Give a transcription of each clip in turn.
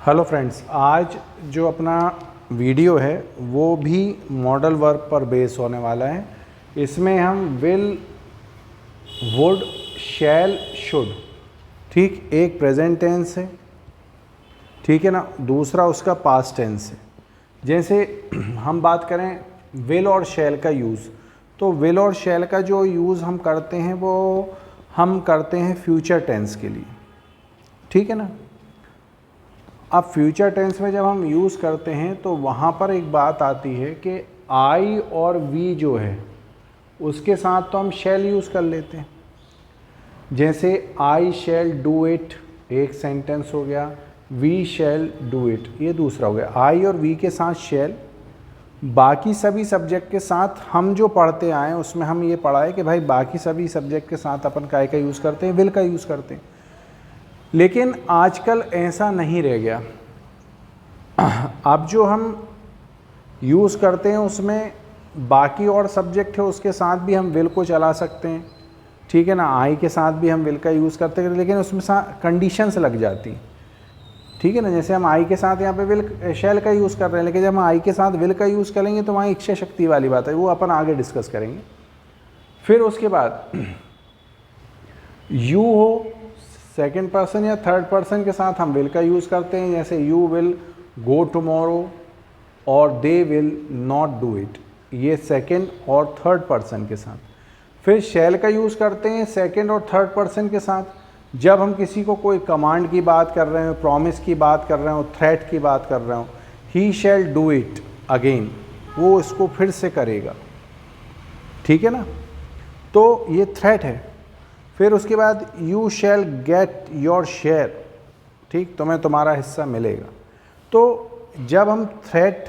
Hello friends, आज जो अपना वीडियो है वो भी मॉडल वर्ब पर बेस होने वाला है। इसमें हम विल, वुड, शैल, शुड, ठीक, एक प्रेजेंट टेंस है, ठीक है ना, दूसरा उसका पास्ट टेंस है। जैसे हम बात करें विल और शैल का यूज़, तो विल और शैल का जो यूज़ हम करते हैं वो हम करते हैं फ्यूचर टेंस के लिए, ठीक है ना। अब फ्यूचर टेंस में जब हम यूज़ करते हैं तो वहाँ पर एक बात आती है कि आई और वी जो है उसके साथ तो हम शैल यूज़ कर लेते हैं। जैसे आई शैल डू इट एक सेंटेंस हो गया, वी शैल डू इट ये दूसरा हो गया। आई और वी के साथ शैल, बाकी सभी सब्जेक्ट के साथ हम जो पढ़ते आए उसमें हम ये पढ़ा है कि भाई बाकी सभी सब्जेक्ट के साथ अपन काय का यूज़ करते हैं, विल का यूज़ करते हैं। लेकिन आजकल ऐसा नहीं रह गया। अब जो हम यूज़ करते हैं उसमें बाकी और सब्जेक्ट है उसके साथ भी हम विल को चला सकते हैं, ठीक है ना। आई के साथ भी हम विल का यूज़ करते हैं, लेकिन उसमें कंडीशंस लग जाती हैं, ठीक है ना। जैसे हम आई के साथ यहाँ पे विल शैल का यूज़ कर रहे हैं, लेकिन जब हम आई के साथ विल का यूज़ करेंगे तो वहाँ इच्छा शक्ति वाली बात है, वो अपन आगे डिस्कस करेंगे। फिर उसके बाद यू हो सेकेंड पर्सन या थर्ड पर्सन के साथ हम विल का यूज़ करते हैं। जैसे यू विल गो टुमारो और they will not do it, ये सेकेंड और थर्ड पर्सन के साथ। फिर शैल का यूज़ करते हैं सेकेंड और थर्ड पर्सन के साथ जब हम किसी को कोई कमांड की बात कर रहे हो, प्रॉमिस की बात कर रहे हो, थ्रेट की बात कर रहे हो। ही शैल डू इट अगेन, वो इसको फिर से करेगा, ठीक है ना, तो ये थ्रेट है। फिर उसके बाद you shall get your share, ठीक, तुम्हें तुम्हारा हिस्सा मिलेगा। तो जब हम थ्रेट,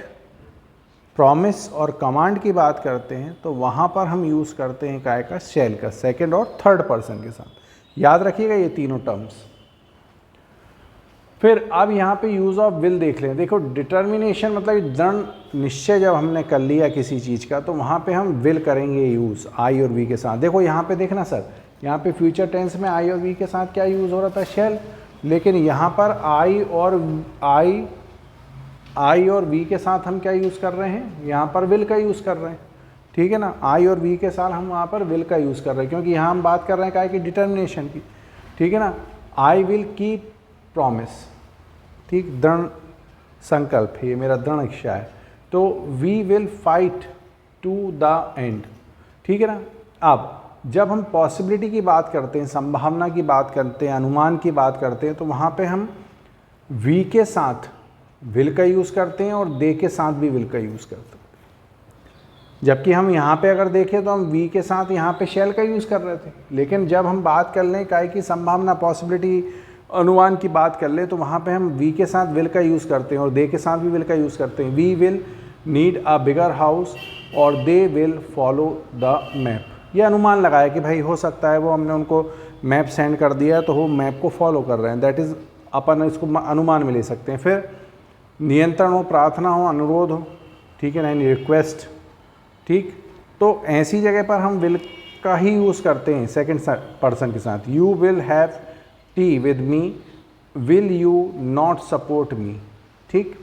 प्रॉमिस और कमांड की बात करते हैं तो वहाँ पर हम यूज़ करते हैं काय का, शैल का, सेकंड और थर्ड पर्सन के साथ। याद रखिएगा ये तीनों टर्म्स। फिर अब यहाँ पे यूज़ ऑफ विल देख लें। देखो डिटर्मिनेशन मतलब दृढ़ निश्चय जब हमने कर लिया किसी चीज़ का तो वहाँ पे हम विल करेंगे यूज़ आई और वी के साथ। देखो यहाँ पे देखना सर, यहाँ पे फ्यूचर टेंस में आई और वी के साथ क्या यूज़ हो रहा था, शैल, लेकिन यहाँ पर आई और वी के साथ हम क्या यूज़ कर रहे हैं, यहाँ पर विल का यूज़ कर रहे हैं, ठीक है ना। आई और वी के साथ हम वहाँ पर विल का यूज़ कर रहे हैं क्योंकि यहाँ हम बात कर रहे हैं काय की, डिटर्मिनेशन की, ठीक है ना। आई विल कीप प्रॉमिस, ठीक, दृढ़ संकल्प है, ये मेरा दृढ़ इच्छा है। तो we will fight to the end, ठीक है ना। अब जब हम पॉसिबिलिटी की बात करते हैं, संभावना की बात करते हैं, अनुमान की बात करते हैं, तो वहाँ पे हम वी के साथ विल का यूज़ करते हैं और दे के साथ भी विल का यूज़ करते हैं। जबकि हम यहाँ पे अगर देखें तो हम वी के साथ यहाँ पे शैल का यूज़ कर रहे थे, लेकिन जब हम बात कर लें काय की, संभावना, पॉसिबिलिटी, अनुमान की बात कर ले तो वहाँ पे हम वी के साथ विल का यूज़ करते हैं और दे के साथ भी विल का यूज़ करते हैं। We will need a bigger house और they will follow the map. ये अनुमान लगाया कि भाई हो सकता है वो, हमने उनको मैप सेंड कर दिया तो वो मैप को फॉलो कर रहे हैं, दैट इज़ अपन इसको अनुमान में ले सकते हैं। फिर नियंत्रण हो, प्रार्थना हो, अनुरोध हो, ठीक है ना, रिक्वेस्ट, ठीक, तो ऐसी जगह पर हम विल का ही यूज़ करते हैं सेकेंड पर्सन के साथ। You will have T with me, will you not support me, ठीक।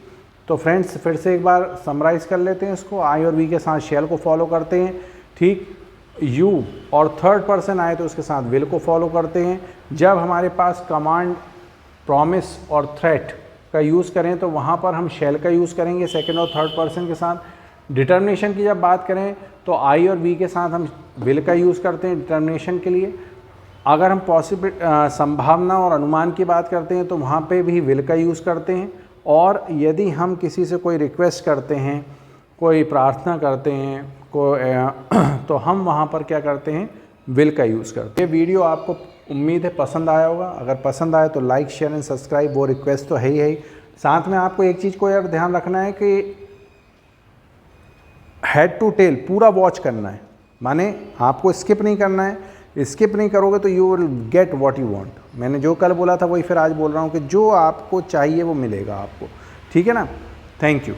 तो फ्रेंड्स फिर से एक बार समराइज़ कर लेते हैं इसको। आई और वी के साथ शैल को फॉलो करते हैं, ठीक। यू और थर्ड पर्सन आए तो उसके साथ विल को फॉलो करते हैं। जब हमारे पास कमांड, प्रॉमिस और थ्रेट का यूज़ करें तो वहाँ पर हम शैल का यूज़ करेंगे सेकेंड और थर्ड पर्सन के साथ। डिटर्मिनेशन की जब बात करें तो आई और वी के साथ हम विल का यूज़ करते हैं डिटर्मिनेशन के लिए। अगर हम संभावना और अनुमान की बात करते हैं तो वहाँ पे भी विल का यूज़ करते हैं। और यदि हम किसी से कोई रिक्वेस्ट करते हैं, कोई प्रार्थना करते हैं, तो हम वहाँ पर क्या करते हैं, विल का यूज़ करते हैं। ये वीडियो आपको उम्मीद है पसंद आया होगा। अगर पसंद आए तो लाइक, शेयर एंड सब्सक्राइब, वो रिक्वेस्ट तो है ही। साथ में आपको एक चीज़ को यार ध्यान रखना है कि हेड टू टेल पूरा वॉच करना है, माने आपको स्किप नहीं करना है। स्किप नहीं करोगे तो you will get what you want. मैंने जो कल बोला था वही फिर आज बोल रहा हूँ कि जो आपको चाहिए वो मिलेगा आपको, ठीक है ना। Thank you.